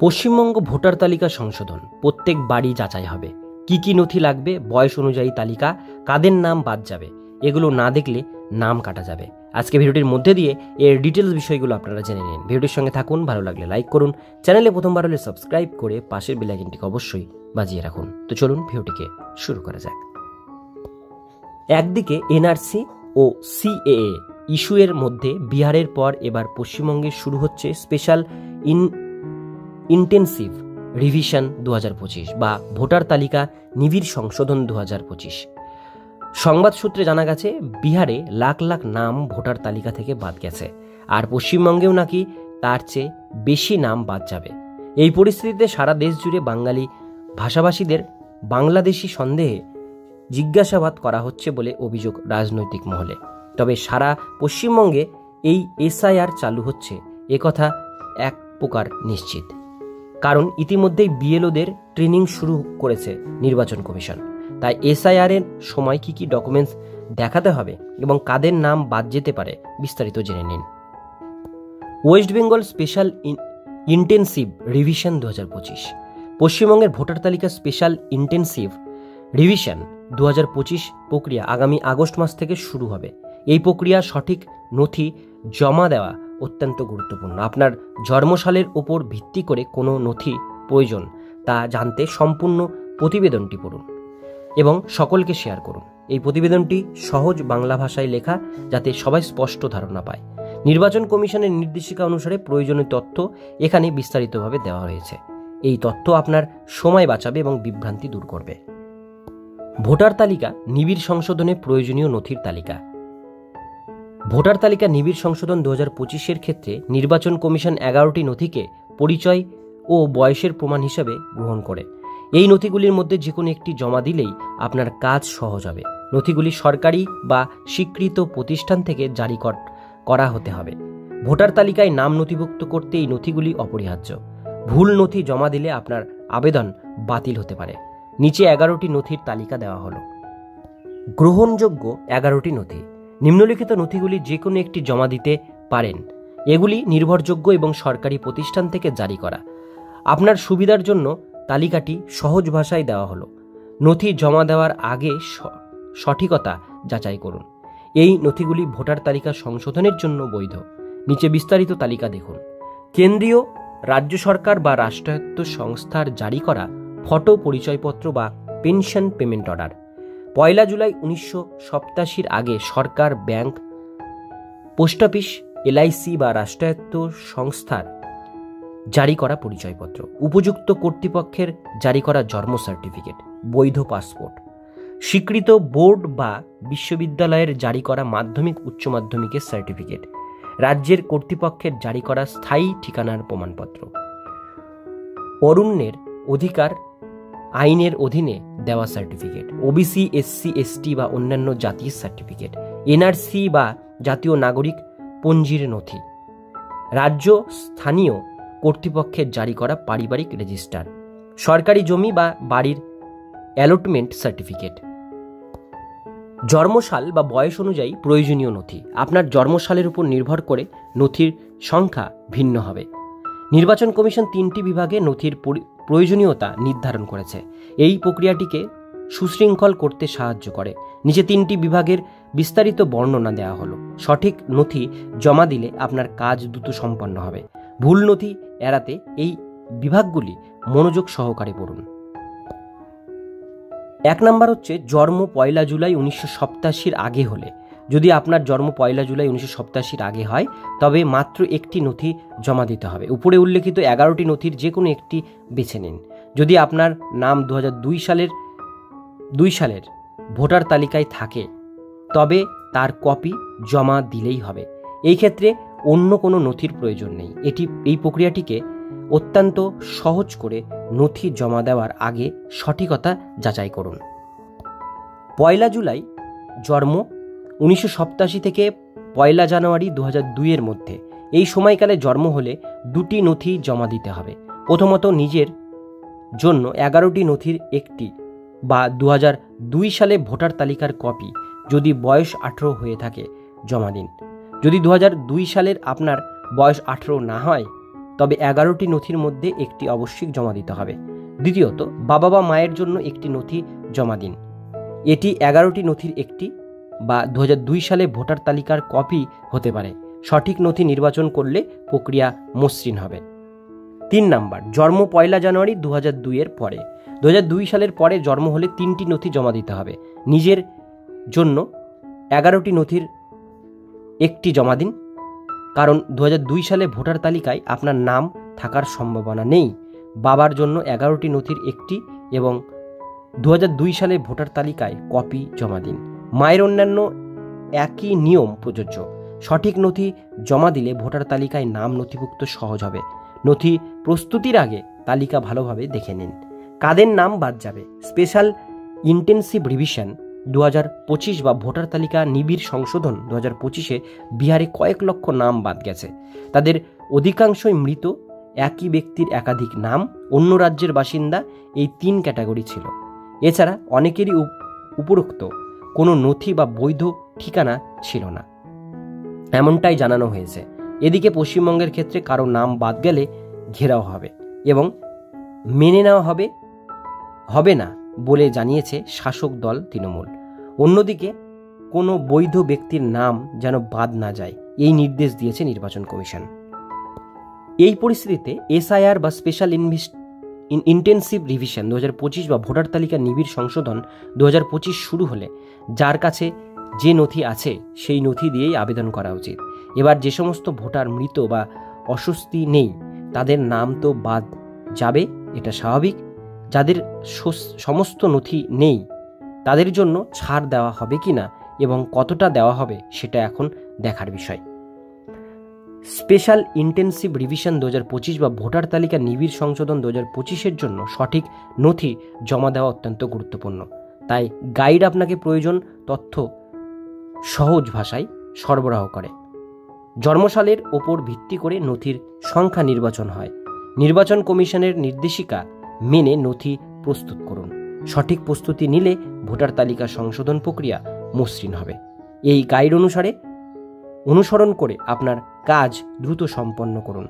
Paschimbanga voter তালিকা সংশোধন প্রত্যেক বাড়ি যাচাই হবে। কি কি নথি লাগবে, বয়স অনুযায়ী তালিকা, কাদের নাম বাদ যাবে, এগুলো না দেখলে নাম কাটা যাবে। আজকে ভিডিওটির মধ্যে দিয়ে এর ডিটেলস বিষয়গুলো আপনারা জেনে নিন। ভিডিওটির সঙ্গে থাকুন, ভালো লাগলে লাইক করুন, চ্যানেলে প্রথমবার হলে সাবস্ক্রাইব করে পাশের বেল আইকনটিকে অবশ্যই বাজিয়ে রাখুন। তো চলুন ভিডিওটিকে শুরু করা যাক। একদিকে এনআরসি ও সিএএ ইস্যুয়ের মধ্যে বিহারের পর এবার পশ্চিমবঙ্গে শুরু হচ্ছে স্পেশাল ইন্টেন্সিভ রিভিশন 2025 বা ভোটার তালিকা নিবিড় সংশোধন 2025। সংবাদ সূত্রে জানা গেছে বিহারে লাখ লাখ নাম ভোটার তালিকা থেকে বাদ গেছে, আর পশ্চিমবঙ্গেও নাকি তার চেয়ে বেশি নাম বাদ যাবে। এই পরিস্থিতিতে সারা দেশ জুড়ে বাঙালি ভাষাভাষীদের বাংলাদেশি সন্দেহে জিজ্ঞাসাবাদ করা হচ্ছে বলে অভিযোগ রাজনৈতিক মহলে। তবে সারা পশ্চিমবঙ্গে এই এসআইআর চালু হচ্ছে একথা এক প্রকার নিশ্চিত, কারণ ইতিমধ্যেই বিএলওদের ট্রেনিং শুরু করেছে নির্বাচন কমিশন। তাই এসআইআর এর সময় কি কি ডকুমেন্টস দেখাতে হবে এবং কাদের নাম বাদ যেতে পারে বিস্তারিত জেনে নিন। West Bengal special intensive revision 2025। পশ্চিমবঙ্গের ভোটার তালিকা স্পেশাল ইন্টেন্সিভ রিভিশন 2025 প্রক্রিয়া আগামী আগস্ট মাস থেকে শুরু হবে। এই প্রক্রিয়া সঠিক নথি জমা দেওয়া অত্যন্ত গুরুত্বপূর্ণ। আপনার জন্মসালের ওপর ভিত্তি করে কোনো নথি প্রয়োজন তা জানতে সম্পূর্ণ প্রতিবেদনটি পড়ুন এবং সকলকে শেয়ার করুন। এই প্রতিবেদনটি সহজ বাংলা ভাষায় লেখা, যাতে সবাই স্পষ্ট ধারণা পায়। নির্বাচন কমিশনের নির্দেশিকা অনুসারে প্রয়োজনীয় তথ্য এখানে বিস্তারিতভাবে দেওয়া হয়েছে। এই তথ্য আপনার সময় বাঁচাবে এবং বিভ্রান্তি দূর করবে। ভোটার তালিকা নিবিড় সংশোধনে প্রয়োজনীয় নথির তালিকা। ভোটার তালিকা নিবিড় সংশোধন 2025-এর ক্ষেত্রে নির্বাচন কমিশন 11টি নথিকে পরিচয় ও বয়সের প্রমাণ হিসাবে গ্রহণ করে। এই নথিগুলির মধ্যে যে কোনো একটি জমা দিলেই আপনার কাজ সহজ হবে। নথিগুলি সরকারি বা স্বীকৃত প্রতিষ্ঠান থেকে জারি করা হতে হবে। ভোটার তালিকায় নাম নথিভুক্ত করতে এই নথিগুলি অপরিহার্য। ভুল নথি জমা দিলে আপনার আবেদন বাতিল হতে পারে। নিচে 11টি নথির তালিকা দেওয়া হলো। গ্রহণযোগ্য 11টি নথি। নিম্নলিখিত নথিগুলি যে কোনো একটি জমা দিতে পারেন। এগুলি নির্ভরযোগ্য এবং সরকারি প্রতিষ্ঠান থেকে জারি করা। আপনার সুবিধার জন্য তালিকাটি সহজ ভাষায় দেওয়া হলো। নথি জমা দেওয়ার আগে সঠিকতা যাচাই করুন। এই নথিগুলি ভোটার তালিকা সংশোধনের জন্য বৈধ। নিচে বিস্তারিত তালিকা দেখুন। কেন্দ্রীয়, রাজ্য সরকার বা রাষ্ট্রায়ত্ত সংস্থার জারি করা ফটো পরিচয়পত্র বা পেনশন পেমেন্ট অর্ডার। 1 জুলাই 1987 আগে সরকার, ব্যাংক, পোস্ট অফিস, এলআইসি বা রাষ্ট্রায়ত্ত সংস্থার জারি করা পরিচয়পত্র। উপযুক্ত কর্তৃপক্ষের জারি করা জন্ম সার্টিফিকেট, বৈধ পাসপোর্ট। স্বীকৃত বোর্ড বা বিশ্ববিদ্যালয়ের জারি করা মাধ্যমিক উচ্চ মাধ্যমিকের সার্টিফিকেট। রাজ্যের কর্তৃপক্ষের জারি করা স্থায়ী ঠিকানার প্রমাণপত্র। অরণ্যের অধিকার আইনের অধীনে দেওয়া সার্টিফিকেট। ওবিসি, এসসি, এসটি বা অন্যান্য জাতির সার্টিফিকেট। এনআরসি বা জাতীয় নাগরিক পঞ্জির নথি। রাজ্য, স্থানীয় কর্তৃপক্ষের জারি করা পারিবারিক রেজিস্টার। সরকারি জমি বা বাড়ির অ্যালটমেন্ট সার্টিফিকেট। জন্মসাল বা বয়স অনুযায়ী প্রয়োজনীয় নথি। আপনার জন্মসালের উপর নির্ভর করে নথির সংখ্যা ভিন্ন হবে। নির্বাচন কমিশন 3টি বিভাগে নথির প্রয়োজনীয়তা নির্ধারণ করেছে। এই প্রক্রিয়াটিকে সুশৃঙ্খল করতে সাহায্য করে। নিচে 3টি বিভাগের বিস্তারিত বর্ণনা দেওয়া হলো। সঠিক নথি জমা দিলে আপনার কাজ দ্রুত সম্পন্ন হবে। ভুল নথি এড়াতে এই বিভাগগুলি মনোযোগ সহকারে পড়ুন। 1 নম্বর হচ্ছে জন্ম 1 জুলাই 1987 আগে হলে। যদি আপনার জন্ম 1 জুলাই 1987 আগে হয় তবে মাত্র একটি নথি জমা দিতে হবে। উপরে উল্লেখিত 11টি নথির যে কোনো একটি বেছে নিন। যদি আপনার নাম 2002 সালের ভোটার তালিকায় থাকে তবে তার কপি জমা দিলেই হবে। এই ক্ষেত্রে অন্য কোনো নথির প্রয়োজন নেই। এই প্রক্রিয়াটিকে অত্যন্ত সহজ করে নথি জমা দেওয়ার আগে সঠিকতা যাচাই করুন। 1 জুলাই জন্ম 1987 থেকে 1 জানুয়ারি 2002 মধ্যে এই সময়কালে জন্ম হলে 2টি নথি জমা দিতে হবে। প্রথমত, নিজের জন্য 11টি নথির একটি বা 2002 সালে ভোটার তালিকার কপি যদি বয়স 18 হয়ে থাকে জমা দিন। যদি 2002 সালের আপনার বয়স 18 না হয় তবে 11টি নথির মধ্যে একটি অবশ্যই জমা দিতে হবে। দ্বিতীয়ত, বাবা বা মায়ের জন্য একটি নথি জমা দিন। এটি 11টি নথির একটি বা 2002 সালে ভোটার তালিকার কপি হতে পারে। সঠিক নথি নির্বাচন করলে প্রক্রিয়া মসৃণ হবে। 3 নাম্বার, জন্ম 1 জানুয়ারি 2002 এর পরে। 2002 সালের পরে জন্ম হলে 3টি নথি জমা দিতে হবে। নিজের জন্য 11টি নথির একটি জমা দিন, কারণ 2002 সালে ভোটার তালিকায় আপনার নাম থাকার সম্ভাবনা নেই। বাবার জন্য 11টি নথির একটি এবং 2002 সালে ভোটার তালিকায় কপি জমা দিন। মায়ের অন্যান্য একই নিয়ম প্রযোজ্য। সঠিক নথি জমা দিলে ভোটার তালিকায় নাম নথিভুক্ত সহজ হবে। নথি প্রস্তুতির আগে তালিকা ভালোভাবে দেখে নিন। কাদের নাম বাদ যাবে? স্পেশাল ইন্টেন্সিভ রিভিশন 2025 বা ভোটার তালিকা নিবিড় সংশোধন 2025-এ বিহারে কয়েক লক্ষ নাম বাদ গেছে। তাদের অধিকাংশই মৃত, একই ব্যক্তির একাধিক নাম, অন্য রাজ্যের বাসিন্দা, এই 3 ক্যাটাগরি ছিল। এছাড়া অনেকেরই উপরোক্ত কোনো নথি বা বৈধ ঠিকানা ছিল না, এমনটাই জানানো হয়েছে। এদিকে পশ্চিমবঙ্গের ক্ষেত্রে কারো নাম বাদ গেলে ঘেরাও হবে এবং মেনে নেওয়া হবে না বলে জানিয়েছে শাসক দল তৃণমূল। অন্যদিকে কোনো বৈধ ব্যক্তির নাম যেন বাদ না যায়, এই নির্দেশ দিয়েছে নির্বাচন কমিশন। এই পরিস্থিতিতে এসআইআর বা স্পেশাল ইন্টেন্সিভ রিভিশন 2025 বা ভোটার তালিকা নিবিড় সংশোধন 2025 শুরু হলে যার কাছে যে নথি আছে সেই নথি দিয়েই আবেদন করা উচিত। এবার যে সমস্ত ভোটার মৃত বা অস্বস্তি নেই তাদের নাম তো বাদ যাবে, এটা স্বাভাবিক। যাদের সমস্ত নথি নেই তাদের জন্য ছাড় দেওয়া হবে কিনা এবং কতটা দেওয়া হবে সেটা এখন দেখার বিষয়। স্পেশাল ইন্টেন্সিভ রিভিশন 2025 বা ভোটার তালিকা নিবিড় সংশোধন 2025-এর জন্য সঠিক নথি জমা দেওয়া অত্যন্ত গুরুত্বপূর্ণ। তাই গাইড আপনাকে প্রয়োজন তথ্য সহজ ভাষায় সরবরাহ করে। জন্মসালের ওপর ভিত্তি করে নথির সংখ্যা নির্বাচন হয়। নির্বাচন কমিশনের নির্দেশিকা মেনে নথি প্রস্তুত করুন। সঠিক প্রস্তুতি নিলে ভোটার তালিকা সংশোধন প্রক্রিয়া মসৃণ হবে। এই গাইড অনুসরণ করে আপনার কাজ দ্রুত সম্পন্ন করুন।